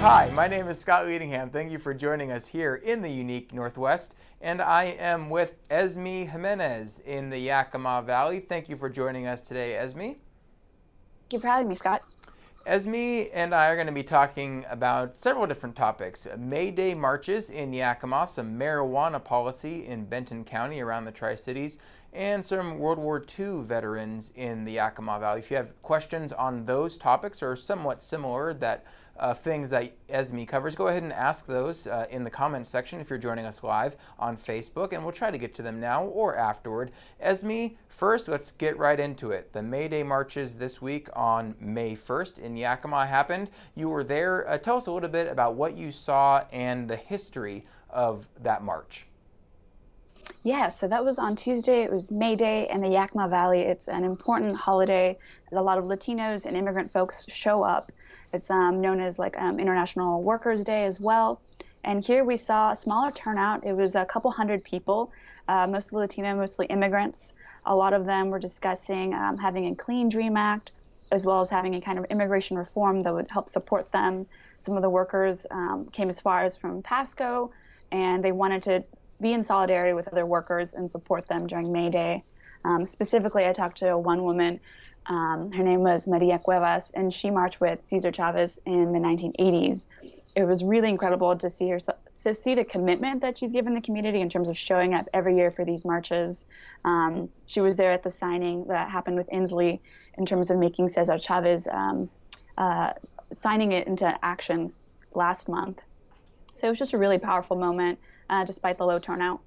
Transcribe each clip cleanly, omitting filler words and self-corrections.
Hi, my name is Scott Leadingham. Thank you for joining us here in the unique Northwest. And I am with Esme Jimenez in the Yakima Valley. Thank you for joining us today, Esme. Thank you for having me, Scott. Esme and I are going to be talking about several different topics. May Day marches in Yakima, some marijuana policy in Benton County around the Tri-Cities, and some World War II veterans in the Yakima Valley. If you have questions on those topics or somewhat similar things that Esme covers, go ahead and ask those in the comments section if you're joining us live on Facebook, and we'll try to get to them now or afterward. Esme, first, let's get right into it. The May Day marches this week on May 1st in Yakima happened. You were there. Tell us a little bit about what you saw and the history of that march. Yeah, so that was on Tuesday. It was May Day in the Yakima Valley. It's an important holiday. A lot of Latinos and immigrant folks show up. It's known as International Workers' Day as well. And here we saw a smaller turnout. It was a couple hundred people, mostly Latino, mostly immigrants. A lot of them were discussing having a Clean Dream Act, as well as having a kind of immigration reform that would help support them. Some of the workers came as far as from Pasco, and they wanted to be in solidarity with other workers and support them during May Day. Specifically, I talked to one woman. Her name was Maria Cuevas, and she marched with Cesar Chavez in the 1980s. It was really incredible to see the commitment that she's given the community in terms of showing up every year for these marches. She was there at the signing that happened with Inslee in terms of making Cesar Chavez signing it into action last month. So it was just a really powerful moment, despite the low turnout.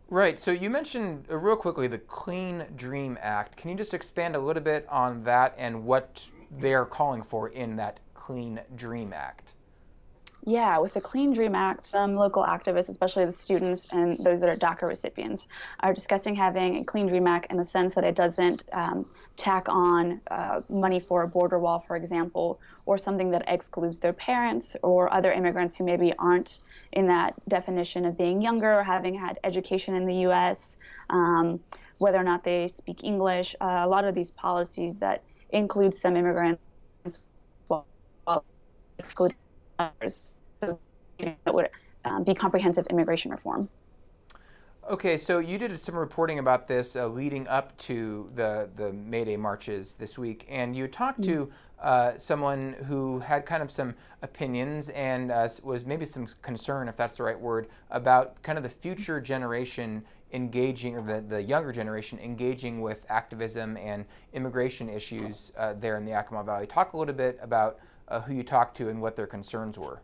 Right. So you mentioned real quickly the Clean Dream Act. Can you just expand a little bit on that and what they're calling for in that Clean Dream Act? Yeah, with the Clean Dream Act, some local activists, especially the students and those that are DACA recipients, are discussing having a Clean Dream Act in the sense that it doesn't tack on money for a border wall, for example, or something that excludes their parents or other immigrants who maybe aren't in that definition of being younger or having had education in the U.S., whether or not they speak English. A lot of these policies that include some immigrants while excluding others. So that would be comprehensive immigration reform. Okay, so you did some reporting about this leading up to the May Day marches this week, and you talked to someone who had kind of some opinions and was maybe some concern, if that's the right word, about kind of the future generation engaging, or the younger generation engaging with activism and immigration issues there in the Yakima Valley. Talk a little bit about who you talked to and what their concerns were.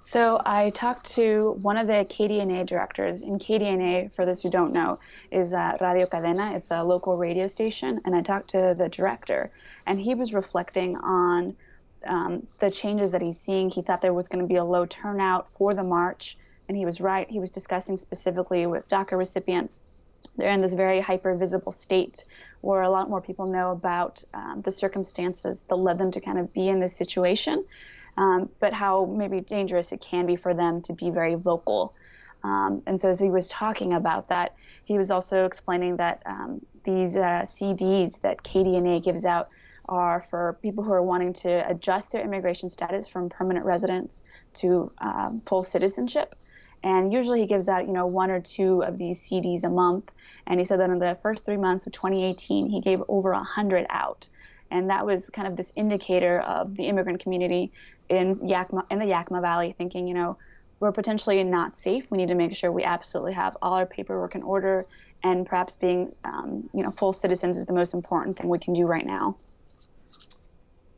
So I talked to one of the KDNA directors, and KDNA, for those who don't know, is Radio Cadena. It's a local radio station, and I talked to the director, and he was reflecting on the changes that he's seeing. He thought there was going to be a low turnout for the march, and he was right. He was discussing specifically with DACA recipients. They're in this very hyper-visible state where a lot more people know about the circumstances that led them to kind of be in this situation. But how maybe dangerous it can be for them to be very vocal. And so as he was talking about that, he was also explaining that these CDs that KDNA gives out are for people who are wanting to adjust their immigration status from permanent residence to full citizenship. And usually he gives out, one or two of these CDs a month. And he said that in the first 3 months of 2018, he gave over 100 out. And that was kind of this indicator of the immigrant community in the Yakima Valley thinking, we're potentially not safe. We need to make sure we absolutely have all our paperwork in order, and perhaps being, full citizens is the most important thing we can do right now.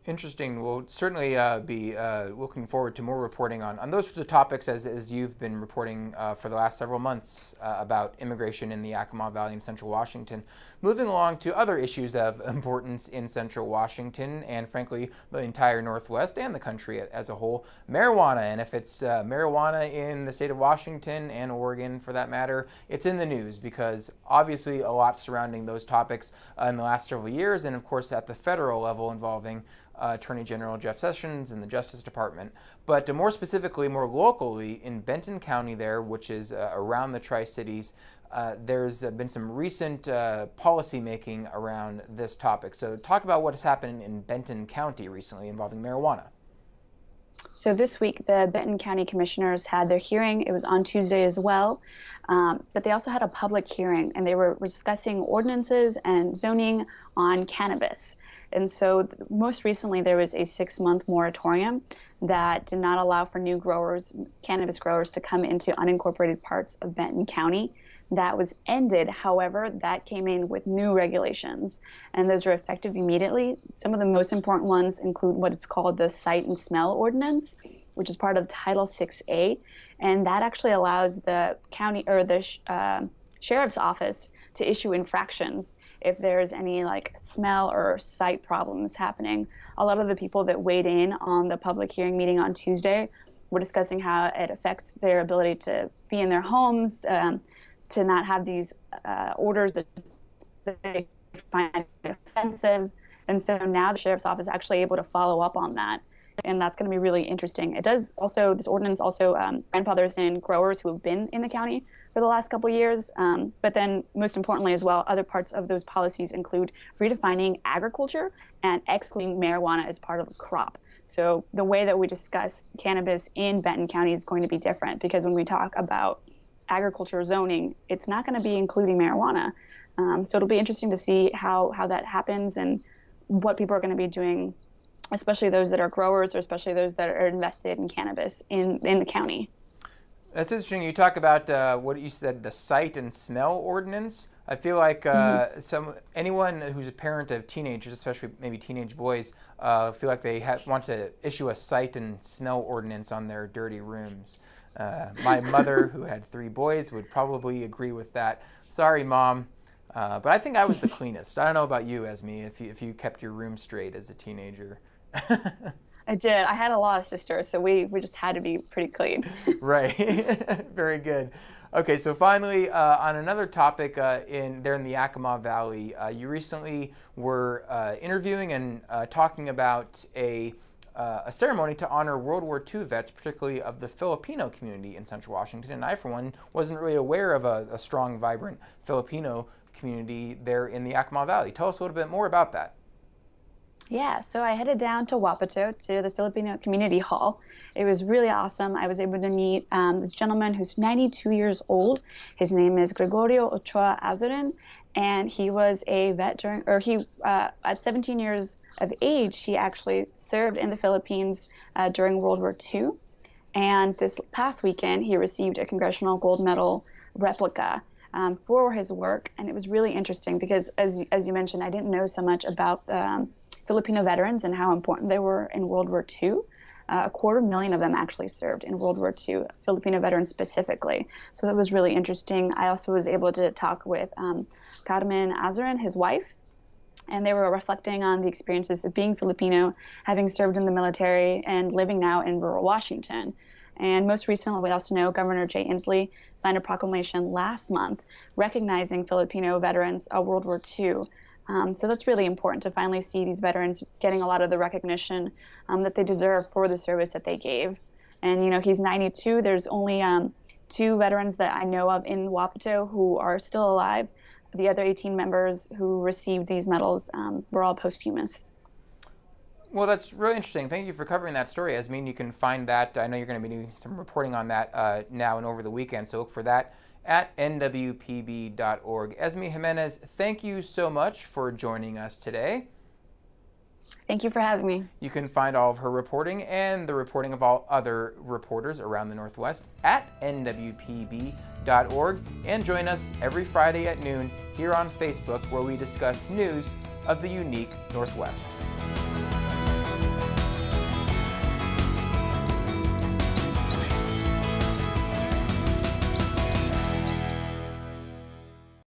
Interesting. We'll certainly be looking forward to more reporting on those sorts of topics as you've been reporting for the last several months about immigration in the Yakima Valley in Central Washington. Moving along to other issues of importance in Central Washington and, frankly, the entire Northwest and the country as a whole, marijuana. And if it's marijuana in the state of Washington and Oregon, for that matter, it's in the news because obviously a lot surrounding those topics in the last several years, and of course at the federal level involving Attorney General Jeff Sessions and the Justice Department. But more specifically, more locally, in Benton County there, which is around the Tri-Cities, there's been some recent policy making around this topic. So talk about what has happened in Benton County recently involving marijuana. So this week, the Benton County commissioners had their hearing. It was on Tuesday as well. But they also had a public hearing, and they were discussing ordinances and zoning on cannabis. And so most recently, there was a 6-month moratorium that did not allow for new growers, cannabis growers, to come into unincorporated parts of Benton County. That was ended. However, that came in with new regulations, and those are effective immediately. Some of the most important ones include what it's called the Sight and Smell Ordinance, which is part of Title 6A, and that actually allows the county or the sheriff's office to issue infractions if there's any like smell or sight problems happening. A lot of the people that weighed in on the public hearing meeting on Tuesday were discussing how it affects their ability to be in their homes, to not have these orders that they find offensive. And so now the sheriff's office is actually able to follow up on that. And that's going to be really interesting. It does also, this ordinance also grandfathers in growers who have been in the county for the last couple of years. But then most importantly as well, other parts of those policies include redefining agriculture and excluding marijuana as part of a crop. So the way that we discuss cannabis in Benton County is going to be different, because when we talk about agriculture zoning, it's not going to be including marijuana. So it'll be interesting to see how that happens and what people are going to be doing, especially those that are growers, or especially those that are invested in cannabis in the county. That's interesting. You talk about what you said, the Sight and Smell Ordinance. I feel like anyone who's a parent of teenagers, especially maybe teenage boys, feel like they want to issue a Sight and Smell Ordinance on their dirty rooms. My mother, who had 3 boys, would probably agree with that. Sorry, Mom. But I think I was the cleanest. I don't know about you, Esme, if you kept your room straight as a teenager. I did. I had a lot of sisters, so we just had to be pretty clean. Right. Very good. Okay, so finally, on another topic in the Yakima Valley, you recently were interviewing and talking about a ceremony to honor World War II vets, particularly of the Filipino community in Central Washington. And I, for one, wasn't really aware of a strong, vibrant Filipino community there in the Yakima Valley. Tell us a little bit more about that. Yeah, so I headed down to Wapato to the Filipino Community Hall. It was really awesome. I was able to meet this gentleman who's 92 years old. His name is Gregorio Ochoa Azurin, and he was a vet at 17 years of age, he actually served in the Philippines during World War II. And this past weekend, he received a Congressional Gold Medal replica for his work. And it was really interesting because, as you mentioned, I didn't know so much about Filipino veterans and how important they were in World War II. 250,000 of them actually served in World War II, Filipino veterans specifically. So that was really interesting. I also was able to talk with Carmen Azurin, his wife, and they were reflecting on the experiences of being Filipino, having served in the military, and living now in rural Washington. And most recently, we also know Governor Jay Inslee signed a proclamation last month recognizing Filipino veterans of World War II. So that's really important to finally see these veterans getting a lot of the recognition that they deserve for the service that they gave. And, you know, he's 92. There's only 2 veterans that I know of in Wapato who are still alive. The other 18 members who received these medals were all posthumous. Well, that's really interesting. Thank you for covering that story, Esmeen. You can find that. I know you're going to be doing some reporting on that now and over the weekend, so look for that at nwpb.org. Esme Jimenez, thank you so much for joining us today. Thank you for having me. You can find all of her reporting and the reporting of all other reporters around the Northwest at nwpb.org, and join us every Friday at noon here on Facebook, where we discuss news of the unique Northwest.